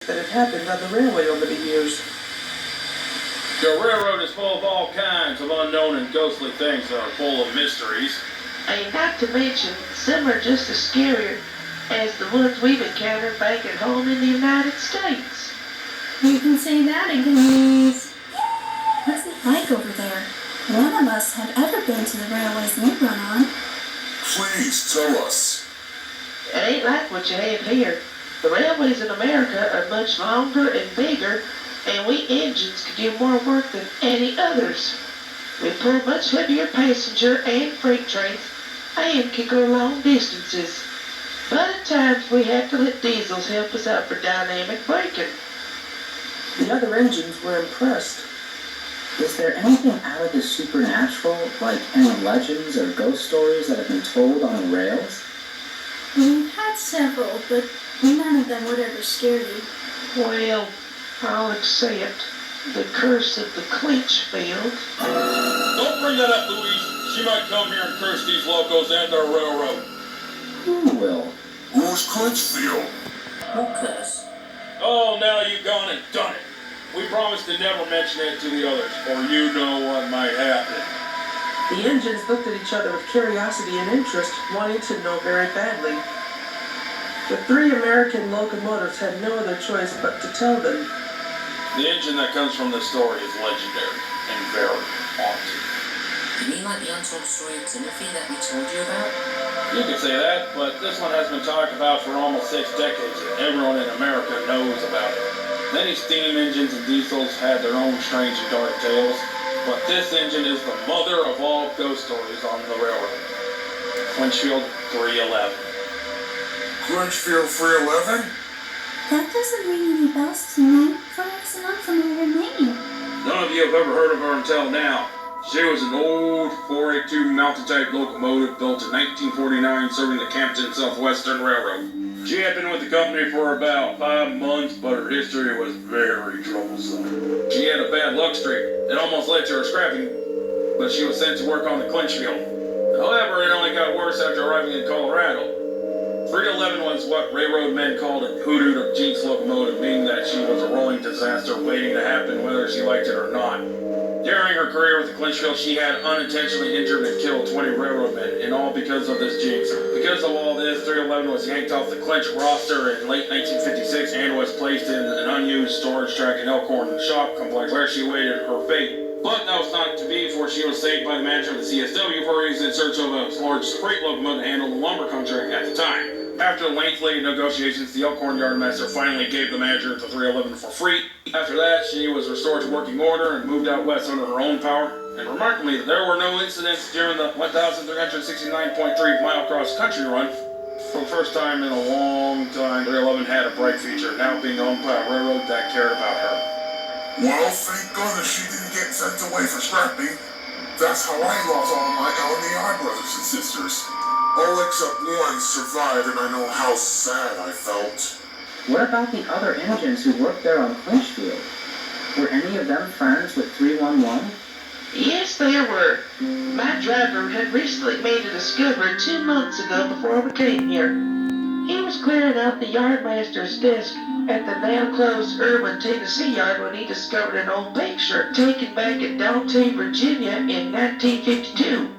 that had happened on the railway over the years. The railroad is full of all kinds of unknown and ghostly things that are full of mysteries. And not to mention, some are just as scary as the ones we've encountered back at home in the United States. You can say that again. What's it like over there? None of us had ever been to the railways you run on. Please tell us. It ain't like what you have here. The railways in America are much longer and bigger, and we engines can do more work than any others. We pull much heavier passenger and freight trains and can go long distances. But at times we have to let diesels help us out for dynamic braking. The other engines were impressed. Is there anything out of the supernatural, like any legends or ghost stories that have been told on the rails? We've had several, but none of them would ever scare you. Well, I'll accept the curse of the clinch field. Don't bring that up, Louise. She might come here and curse these locos and our railroad. Who will? Who's Clinchfield? What curse? Oh, now you've gone and done it. We promised to never mention it to the others, or you know what might happen. The engines looked at each other with curiosity and interest, wanting to know very badly. The 3 American locomotives had no other choice but to tell them. The engine that comes from this story is legendary and very haunted. You mean like the untold story of Timothy that we told you about? You could say that, but this one has been talked about for almost 6 decades, and everyone in America knows about it. Many steam engines and diesels had their own strange and dark tales, but this engine is the mother of all ghost stories on the railroad. Clinchfield 311. Clinchfield 311? That doesn't ring any bells to me. Perhaps an unfamiliar name. None of you have ever heard of her until now. She was an old 482 mountain-type locomotive built in 1949 serving the Campton Southwestern Railroad. She had been with the company for about 5 months, but her history was very troublesome. She had a bad luck streak. It almost led to her scrapping, but she was sent to work on the Clinchfield. However, it only got worse after arriving in Colorado. 311 was what railroad men called a hoodoo to jinx locomotive, meaning that she was a rolling disaster waiting to happen whether she liked it or not. During her career with the Clinchfield, she had unintentionally injured and killed 20 railroad men, and all because of this jinx. Because of all this, 311 was yanked off the Clinch roster in late 1956 and was placed in an unused storage track in Elkhorn Shop Complex, where she awaited her fate. But that was not to be, for she was saved by the manager of the CSW, for he was in search of a large freight locomotive to handle the lumber contract at the time. After lengthy negotiations, the Elkhorn Yardmaster finally gave the manager the 311 for free. After that, she was restored to working order and moved out west under her own power. And remarkably, there were no incidents during the 1,369.3 mile cross-country run. For the first time in a long time, 311 had a bright future, now being owned by a railroad that cared about her. Well, thank goodness she didn't get sent away for scrapping. That's how I lost all my LNEI brothers and sisters. All except one survived, and I know how sad I felt. What about the other engines who worked there on Clinchfield? Were any of them friends with 311? Yes, there were. My driver had recently made a discovery 2 months ago before we came here. He was clearing out the yardmaster's desk at the now-closed Irwin, Tennessee yard when he discovered an old picture taken back at Dante, Virginia in 1952.